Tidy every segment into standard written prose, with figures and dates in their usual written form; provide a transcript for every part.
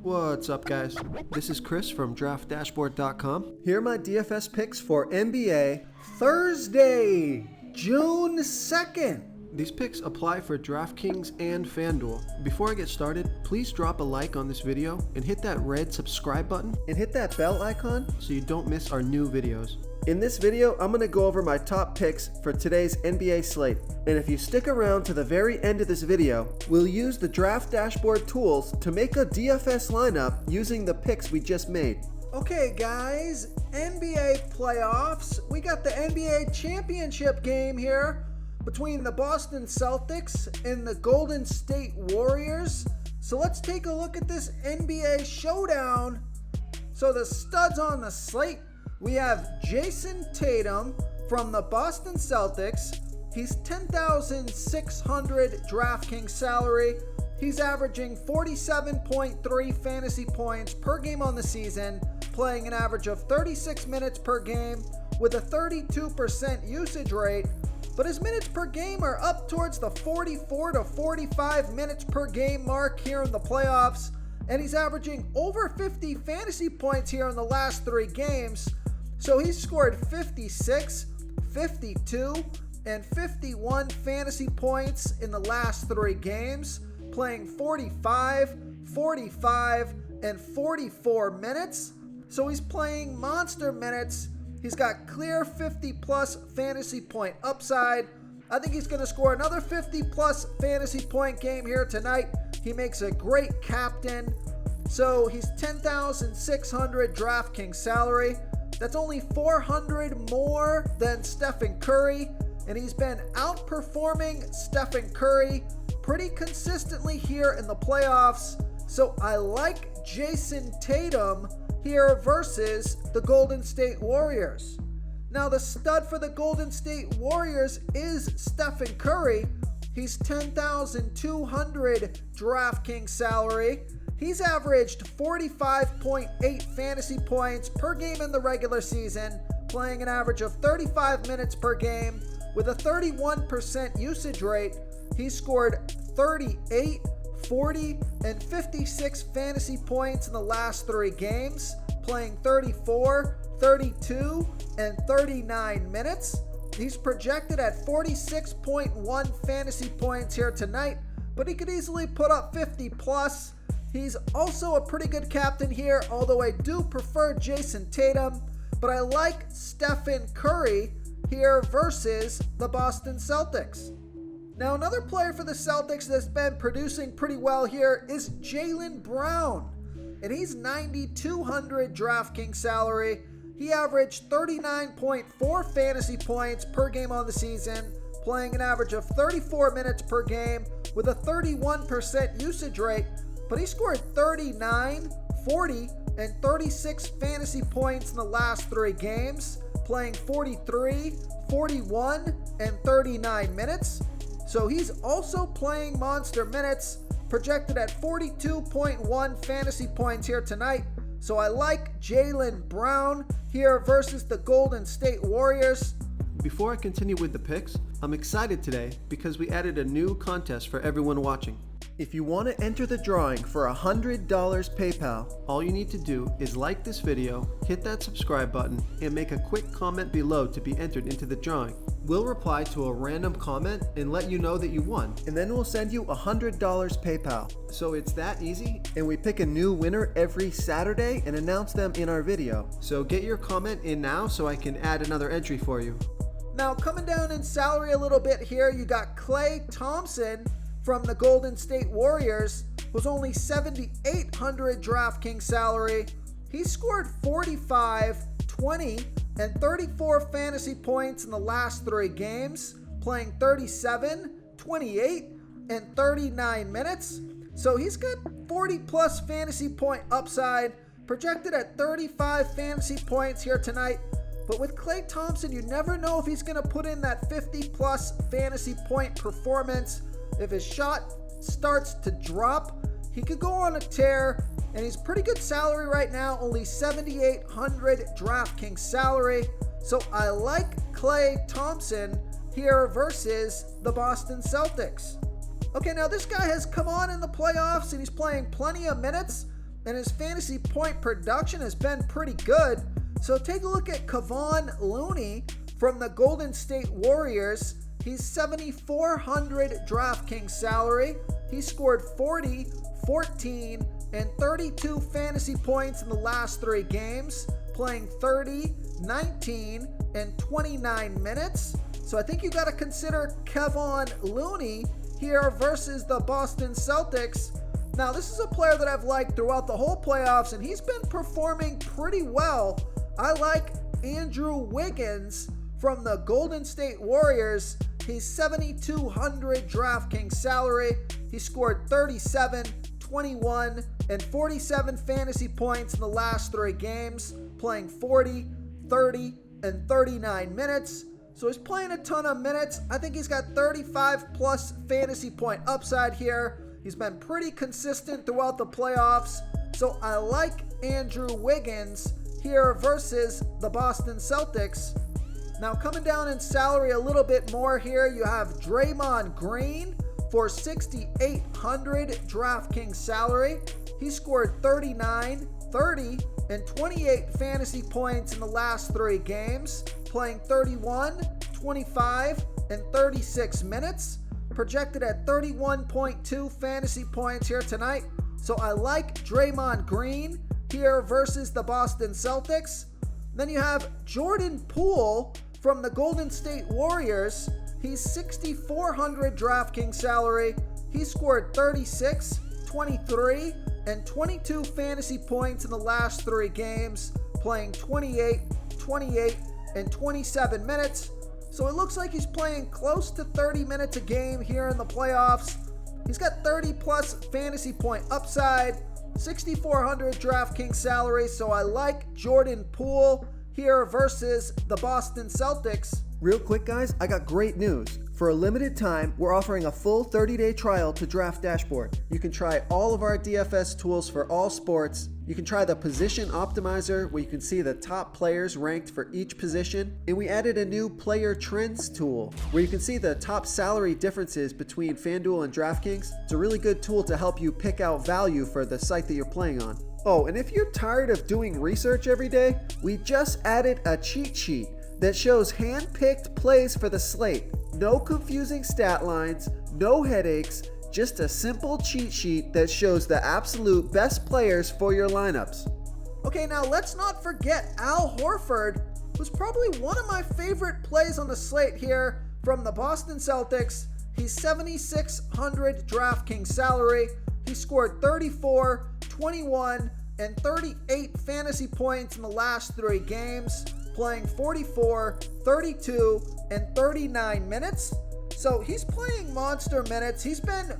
What's up, guys? This is Chris from DraftDashboard.com. Here are my DFS picks for NBA Thursday, June 2nd. These picks apply for DraftKings and FanDuel. Before I get started, please drop a like on this video and hit that red subscribe button and hit that bell icon so you don't miss our new videos. In this video, I'm going to go over my top picks for today's NBA slate. And if you stick around to the very end of this video, we'll use the Draft Dashboard tools to make a DFS lineup using the picks we just made. Okay guys, NBA playoffs. We got the NBA championship game here between the Boston Celtics and the Golden State Warriors. So let's take a look at this NBA showdown. So the studs on the slate. We have Jason Tatum from the Boston Celtics. He's 10,600 DraftKings salary. He's averaging 47.3 fantasy points per game on the season, playing an average of 36 minutes per game with a 32% usage rate. But his minutes per game are up towards the 44 to 45 minutes per game mark here in the playoffs. And he's averaging over 50 fantasy points here in the last 3 games. So he's scored 56, 52, and 51 fantasy points in the last 3 games, playing 45, 45, and 44 minutes. So he's playing monster minutes. He's got clear 50-plus fantasy point upside. I think he's going to score another 50-plus fantasy point game here tonight. He makes a great captain. So he's 10,600 DraftKings salary. That's only 400 more than Stephen Curry, and he's been outperforming Stephen Curry pretty consistently here in the playoffs. So I like Jason Tatum here versus the Golden State Warriors. Now the stud for the Golden State Warriors is Stephen Curry. He's 10,200 DraftKings salary. He's averaged 45.8 fantasy points per game in the regular season, playing an average of 35 minutes per game with a 31% usage rate. He scored 38, 40, and 56 fantasy points in the last 3 games, playing 34, 32, and 39 minutes. He's projected at 46.1 fantasy points here tonight, but he could easily put up 50 plus. He's also a pretty good captain here, although I do prefer Jason Tatum, but I like Stephen Curry here versus the Boston Celtics. Now another player for the Celtics that's been producing pretty well here is Jaylen Brown, and he's 9,200 DraftKings salary. He averaged 39.4 fantasy points per game on the season, playing an average of 34 minutes per game with a 31% usage rate. But he scored 39, 40, and 36 fantasy points in the last 3 games, playing 43, 41, and 39 minutes. So he's also playing monster minutes, projected at 42.1 fantasy points here tonight. So I like Jaylen Brown here versus the Golden State Warriors. Before I continue with the picks, I'm excited today because we added a new contest for everyone watching. If you want to enter the drawing for $100 PayPal, all you need to do is like this video, hit that subscribe button, and make a quick comment below to be entered into the drawing. We'll reply to a random comment and let you know that you won, and then we'll send you $100 PayPal. So it's that easy, and we pick a new winner every Saturday and announce them in our video. So get your comment in now so I can add another entry for you. Now coming down in salary a little bit here, you got Klay Thompson from the Golden State Warriors, who's only 7,800 DraftKings salary. He scored 45, 20, and 34 fantasy points in the last 3 games, playing 37, 28, and 39 minutes. So he's got 40 plus fantasy point upside, projected at 35 fantasy points here tonight. But with Klay Thompson, you never know if he's going to put in that 50 plus fantasy point performance. If his shot starts to drop, he could go on a tear, and he's pretty good salary right now, only 7,800 DraftKings salary. So I like Klay Thompson here versus the Boston Celtics. Okay, now this guy has come on in the playoffs, and he's playing plenty of minutes. and his fantasy point production has been pretty good. So take a look at Kavon Looney from the Golden State Warriors. He's 7,400 DraftKings salary. He scored 40, 14, and 32 fantasy points in the last 3 games, playing 30, 19, and 29 minutes. So I think you got to consider Kavon Looney here versus the Boston Celtics. Now, this is a player that I've liked throughout the whole playoffs, and he's been performing pretty well. I like Andrew Wiggins from the Golden State Warriors. He's 7,200 DraftKings salary. He scored 37, 21, and 47 fantasy points in the last 3 games, playing 40, 30, and 39 minutes. So he's playing a ton of minutes. I think he's got 35 plus fantasy point upside here. He's been pretty consistent throughout the playoffs. So I like Andrew Wiggins here versus the Boston Celtics. Now coming down in salary a little bit more here, you have Draymond Green for 6,800 DraftKings salary. He scored 39, 30, and 28 fantasy points in the last 3 games, playing 31, 25, and 36 minutes, projected at 31.2 fantasy points here tonight. So I like Draymond Green here versus the Boston Celtics. Then you have Jordan Poole from the Golden State Warriors. He's 6,400 DraftKings salary. He scored 36, 23, and 22 fantasy points in the last 3 games, playing 28, 28, and 27 minutes. So it looks like he's playing close to 30 minutes a game here in the playoffs. He's got 30 plus fantasy point upside, 6,400 DraftKings salary. So I like Jordan Poole here versus the Boston Celtics. Real quick, guys, I got great news. For a limited time, we're offering a full 30-day trial to Draft Dashboard. You can try all of our DFS tools for all sports. You can try the Position Optimizer, where you can see the top players ranked for each position. And we added a new Player Trends tool, where you can see the top salary differences between FanDuel and DraftKings. It's a really good tool to help you pick out value for the site that you're playing on. Oh, and if you're tired of doing research every day, we just added a cheat sheet that shows hand-picked plays for the slate. No confusing stat lines, no headaches, just a simple cheat sheet that shows the absolute best players for your lineups. Okay, now let's not forget Al Horford, who's probably one of my favorite plays on the slate here from the Boston Celtics. He's 7,600 DraftKings salary. He scored 34, 21, and 38 fantasy points in the last 3 games, playing 44, 32, and 39 minutes. So he's playing monster minutes. He's been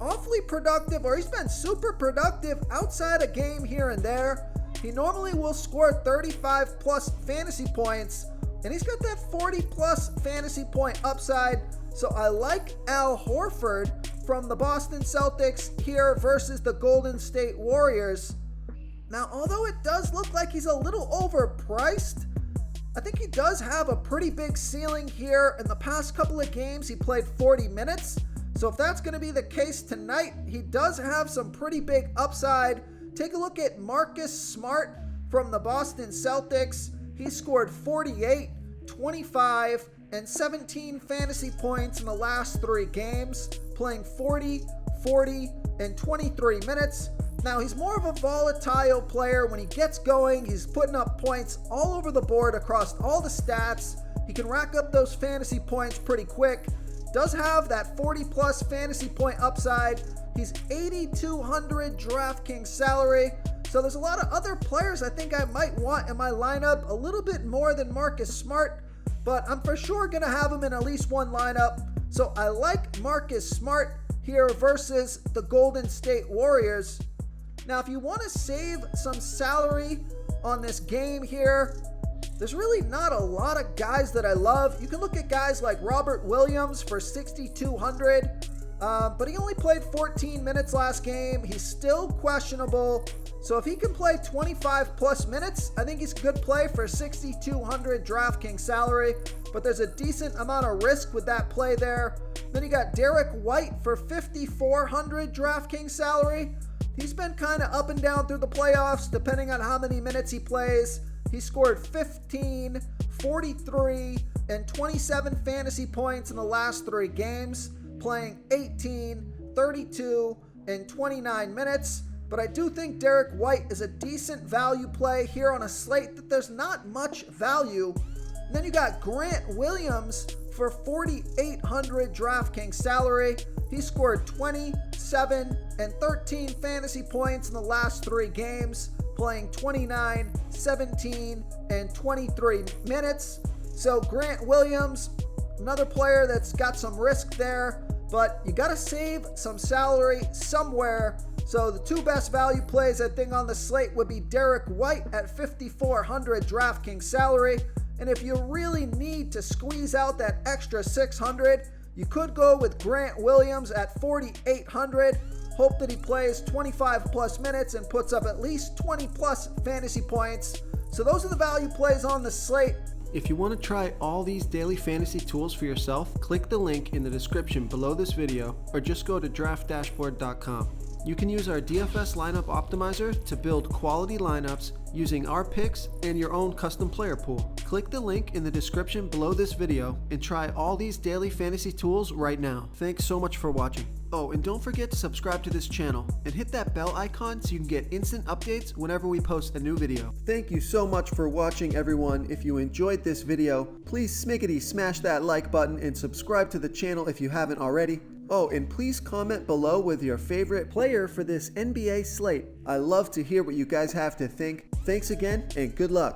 awfully productive, or he's been super productive outside a game here and there. He normally will score 35 plus fantasy points, and he's got that 40 plus fantasy point upside. So I like Al Horford from the Boston Celtics here versus the Golden State Warriors. Now, although it does look like he's a little overpriced, I think he does have a pretty big ceiling here. In the past couple of games, he played 40 minutes. So if that's going to be the case tonight, he does have some pretty big upside. Take a look at Marcus Smart from the Boston Celtics. He scored 48, 25, and 17 fantasy points in the last 3 games, playing 40, 40, and 23 minutes. Now, he's more of a volatile player. When he gets going, he's putting up points all over the board across all the stats. He can rack up those fantasy points pretty quick. Does have that 40 plus fantasy point upside. He's 8,200 DraftKings salary. So there's a lot of other players I think I might want in my lineup, a little bit more than Marcus Smart, but I'm for sure going to have him in at least one lineup. So I like Marcus Smart here versus the Golden State Warriors. Now, if you want to save some salary on this game here, there's really not a lot of guys that I love. You can look at guys like Robert Williams for 6,200, but he only played 14 minutes last game. He's still questionable. So if he can play 25 plus minutes, I think he's a good play for 6,200 DraftKings salary, but there's a decent amount of risk with that play there. Then you got Derek White for 5,400 DraftKings salary. He's been kind of up and down through the playoffs, depending on how many minutes he plays. He scored 15, 43, and 27 fantasy points in the last 3 games, playing 18, 32, and 29 minutes. But I do think Derek White is a decent value play here on a slate that there's not much value. And then you got Grant Williams for 4,800 DraftKings salary. He scored 27 and 13 fantasy points in the last 3 games, playing 29, 17, and 23 minutes. So Grant Williams, another player that's got some risk there, but you got to save some salary somewhere. So the 2 best value plays I think on the slate would be Derek White at 5,400 DraftKings salary. And if you really need to squeeze out that extra 600, you could go with Grant Williams at 4,800. Hope that he plays 25 plus minutes and puts up at least 20 plus fantasy points. So those are the value plays on the slate. If you want to try all these daily fantasy tools for yourself, click the link in the description below this video or just go to draftdashboard.com. You can use our DFS lineup optimizer to build quality lineups using our picks and your own custom player pool. Click the link in the description below this video and try all these daily fantasy tools right now. Thanks so much for watching. Oh, and don't forget to subscribe to this channel and hit that bell icon so you can get instant updates whenever we post a new video. Thank you so much for watching, everyone. If you enjoyed this video, please smiggity smash that like button and subscribe to the channel if you haven't already. Oh, and please comment below with your favorite player for this NBA slate. I love to hear what you guys have to think. Thanks again, and good luck.